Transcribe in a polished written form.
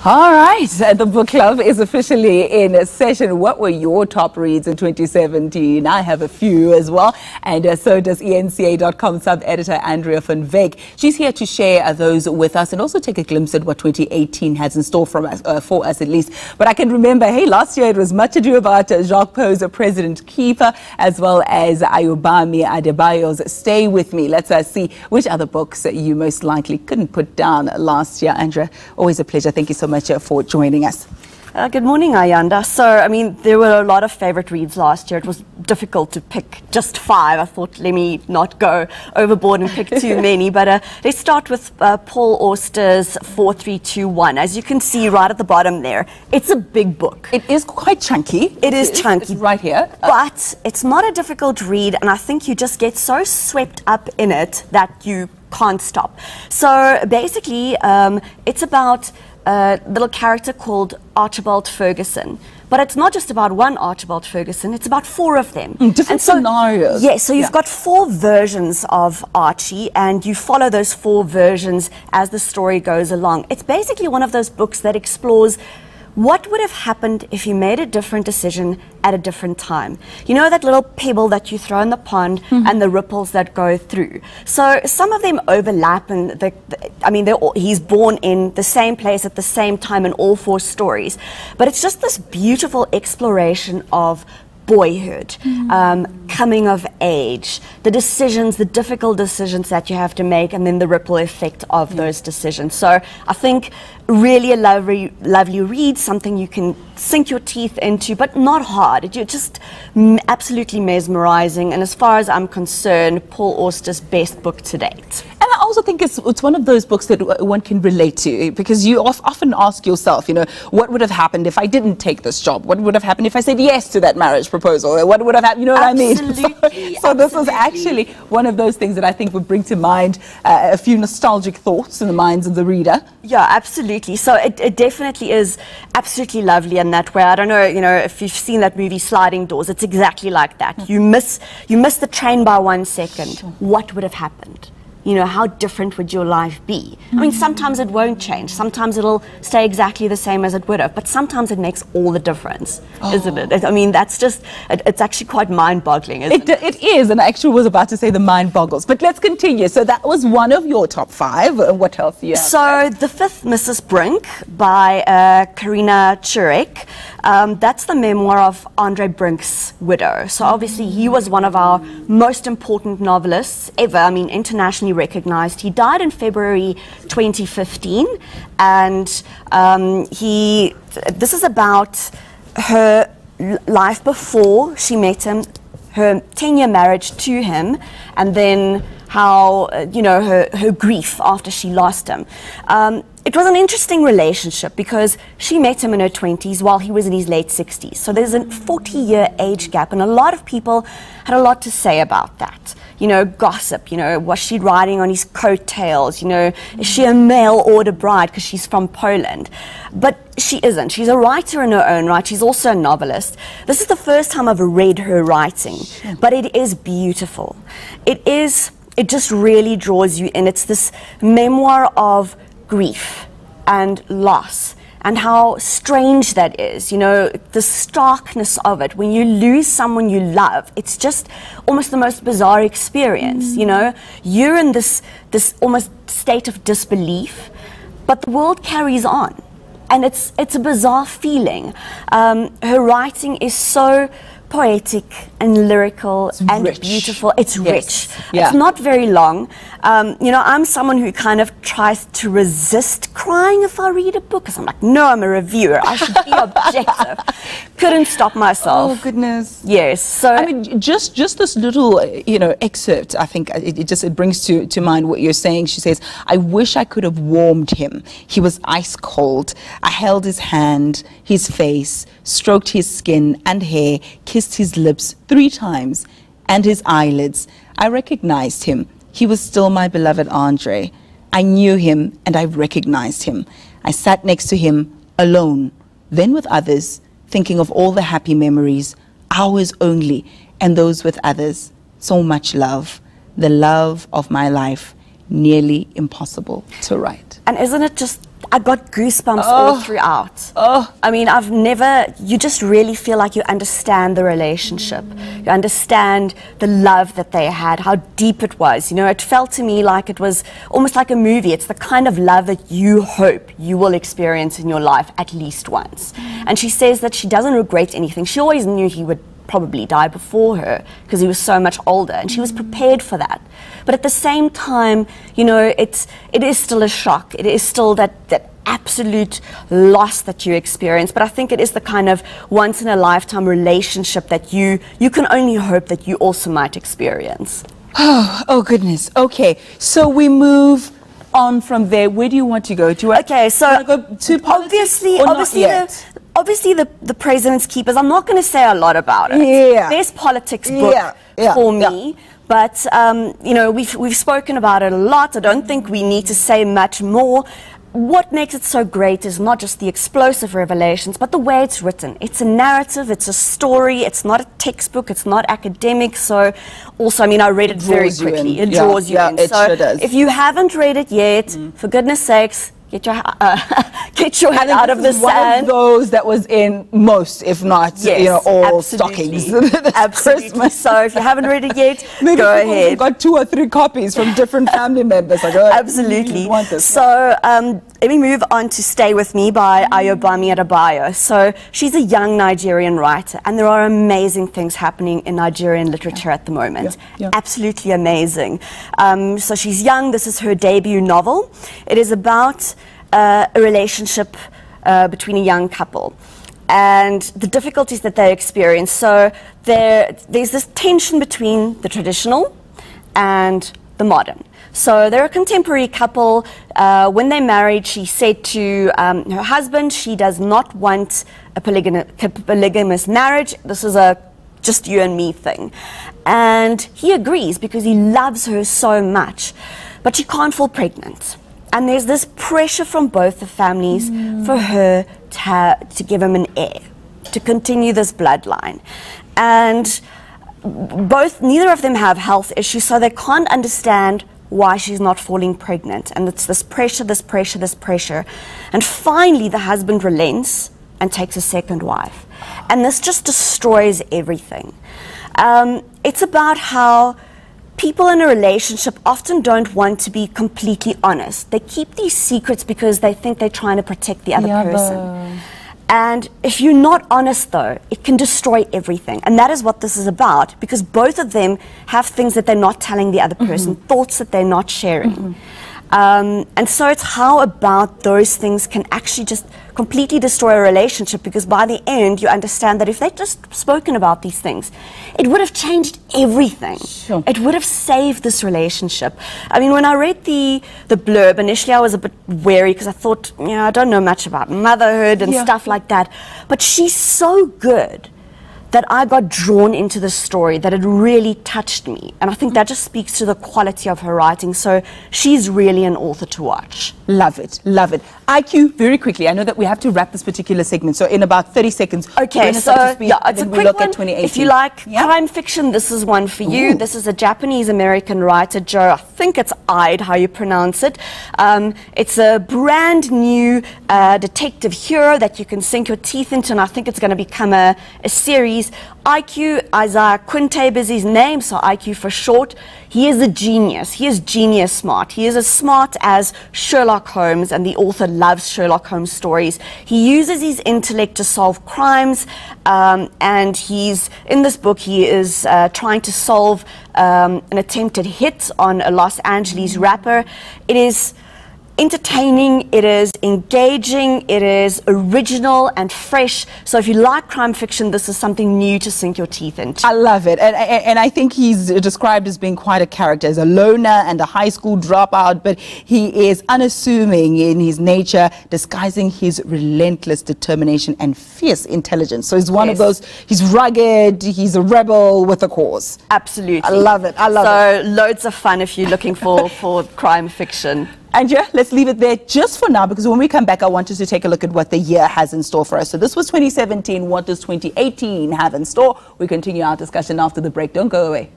All right, the book club is officially in session. What were your top reads in 2017? I have a few as well, and so does ENCA.com sub-editor Andrea van Wyk. She's here to share those with us and also take a glimpse at what 2018 has in store for us at least. But I can remember, hey, last year it was Much Ado About Jacques Pauw's President Keeper, as well as Ayobami Adebayo's Stay With Me. Let's see which other books you most likely couldn't put down last year. Andrea, always a pleasure. Thank you so much for joining us. Good morning, Ayanda. So, I mean, there were a lot of favorite reads last year. It was difficult to pick just 5. I thought, let me not go overboard and pick too many. But let's start with Paul Auster's 4321. As you can see right at the bottom there, it's a big book. It is quite chunky. It is chunky. It's right here. But it's not a difficult read, and I think you just get so swept up in it that you can't stop. So, basically, it's about a little character called Archibald Ferguson. But it's not just about one Archibald Ferguson, it's about 4 of them. Different scenarios. Yes, so you've got 4 versions of Archie, and you follow those 4 versions as the story goes along. It's basically one of those books that explores what would have happened if you made a different decision at a different time. You know that little pebble that you throw in the pond and the ripples that go through. So some of them overlap, and he's born in the same place at the same time in all 4 stories. But it's just this beautiful exploration of boyhood, coming of age, the decisions, the difficult decisions that you have to make, and then the ripple effect of those decisions. So I think really a lovely read, something you can sink your teeth into, but not hard. It's just absolutely mesmerizing, and as far as I'm concerned, Paul Auster's best book to date. And I also think it's one of those books that one can relate to, because you often ask yourself, you know, what would have happened if I didn't take this job? What would have happened if I said yes to that marriage proposal? What would have happened? You know what I mean? So this is actually one of those things that I think would bring to mind a few nostalgic thoughts in the minds of the reader. Yeah, absolutely. So it definitely is absolutely lovely in that way. I don't know, you know, if you've seen that movie Sliding Doors, it's exactly like that. You miss the train by 1 second. What would have happened? You know, how different would your life be? I mean, sometimes it won't change. Sometimes it'll stay exactly the same as it would have. But sometimes it makes all the difference, isn't it? I mean, that's just, it's actually quite mind-boggling, isn't it? It is, and I actually was about to say the mind boggles. But let's continue. So that was one of your top 5. What else do you have? So, The Fifth Mrs. Brink by Karina Churek. That's the memoir of Andre Brink's widow. So obviously he was one of our most important novelists ever. I mean, internationally recognized. He died in February 2015, and this is about her life before she met him, her 10-year marriage to him, and then how, you know, her grief after she lost him. It was an interesting relationship because she met him in her 20s while he was in his late 60s. So there's a 40-year age gap, and a lot of people had a lot to say about that. You know, gossip, you know, was she riding on his coattails? You know, is she a mail-order bride because she's from Poland? But she isn't. She's a writer in her own right. She's also a novelist. This is the first time I've read her writing, but it is beautiful. It just really draws you in. It's this memoir of grief and loss, and how strange that is, you know, the starkness of it. When you lose someone you love, it's just almost the most bizarre experience, you know. You're in this almost state of disbelief, but the world carries on, and it's a bizarre feeling. Her writing is so poetic and lyrical and beautiful. It's rich. Yeah. It's not very long. You know, I'm someone who kind of tries to resist crying if I read a book, because I'm like, no, I'm a reviewer. I should be objective. Couldn't stop myself. Oh, goodness. Yes. So I mean, just this little, you know, excerpt, I think it brings to mind what you're saying. She says, I wish I could have warmed him. He was ice cold. I held his hand, his face, stroked his skin and hair, kissed his lips 3 times, and his eyelids. I recognized him. He was still my beloved Andre. I knew him, and I recognized him. I sat next to him, alone, then with others, thinking of all the happy memories, ours only, and those with others. So much love, the love of my life, nearly impossible to write. And isn't it just I got goosebumps all throughout. I mean, you just really feel like you understand the relationship. You understand the love that they had, how deep it was. You know, it felt to me like it was almost like a movie. It's the kind of love that you hope you will experience in your life at least once. And she says that she doesn't regret anything. She always knew he would probably die before her because he was so much older, and she was prepared for that. But at the same time, you know, it is still a shock. It is still that absolute loss that you experience. But I think it is the kind of once in a lifetime relationship that you can only hope that you also might experience. Oh goodness. Okay, so we move on from there. Where do you want to go? Do you want, okay, so go to politics, obviously the President's Keepers, I'm not going to say a lot about it. Yeah. There's politics book for me. But, you know, we've spoken about it a lot. I don't think we need to say much more. What makes it so great is not just the explosive revelations, but the way it's written. It's a narrative, it's a story, it's not a textbook, it's not academic. So, also, I mean, I read it very quickly. It draws you in. It so, sure does. if you haven't read it yet, for goodness sakes, get your head out of the sand. One of those that was in most, if not, you know, all absolutely. stockings. Absolutely. Christmas. So if you haven't read it yet, maybe go ahead. We've got 2 or 3 copies from different family members. Like, absolutely. So let me move on to Stay With Me by Ayobami Adebayo. So she's a young Nigerian writer, and there are amazing things happening in Nigerian literature at the moment. Absolutely amazing. So she's young. This is her debut novel. It is about a relationship between a young couple and the difficulties that they experience. So there's this tension between the traditional and the modern. So they're a contemporary couple. When they married, she said to her husband she does not want a polygamous marriage. This is a just you and me thing. And he agrees because he loves her so much. But she can't fall pregnant. And there's this pressure from both the families for her to give him an heir, to continue this bloodline. And neither of them have health issues, so they can't understand why she's not falling pregnant. And it's this pressure, this pressure, this pressure. And finally, the husband relents and takes a second wife. And this just destroys everything. It's about how people in a relationship often don't want to be completely honest. They keep these secrets because they think they're trying to protect the other person. And if you're not honest, though, it can destroy everything. And that is what this is about, because both of them have things that they're not telling the other person, thoughts that they're not sharing. And so it's how about those things can actually just completely destroy a relationship, because by the end you understand that if they'd just spoken about these things, it would have changed everything. Sure. It would have saved this relationship. I mean, when I read the blurb, initially I was a bit wary because I thought, you know, I don't know much about motherhood and stuff like that. But she's so good that I got drawn into the story, that it really touched me. And I think that just speaks to the quality of her writing. So she's really an author to watch. Love it, love it. IQ, very quickly, I know that we have to wrap this particular segment, so in about 30 seconds. Okay, so it's a quick one. If you like crime fiction, this is one for you. This is a Japanese-American writer, Joe, I think it's Ide, how you pronounce it. It's a brand new detective hero that you can sink your teeth into, and I think it's going to become a series. IQ, Isaiah Quintebe is his name, so IQ for short. He is a genius. He is genius smart. He is as smart as Sherlock Holmes, and the author loves Sherlock Holmes stories. He uses his intellect to solve crimes, and in this book he is trying to solve an attempted hit on a Los Angeles rapper. It is entertaining, it is engaging, it is original and fresh. So if you like crime fiction, this is something new to sink your teeth into. I love it. And I think he's described as being quite a character, as a loner and a high school dropout, but he is unassuming in his nature, disguising his relentless determination and fierce intelligence. So he's one of those, he's rugged, he's a rebel with a cause. Absolutely. I love it. I love it. So loads of fun if you're looking for crime fiction. Andrea, let's leave it there just for now, because when we come back, I want us to take a look at what the year has in store for us. So this was 2017. What does 2018 have in store? We continue our discussion after the break. Don't go away.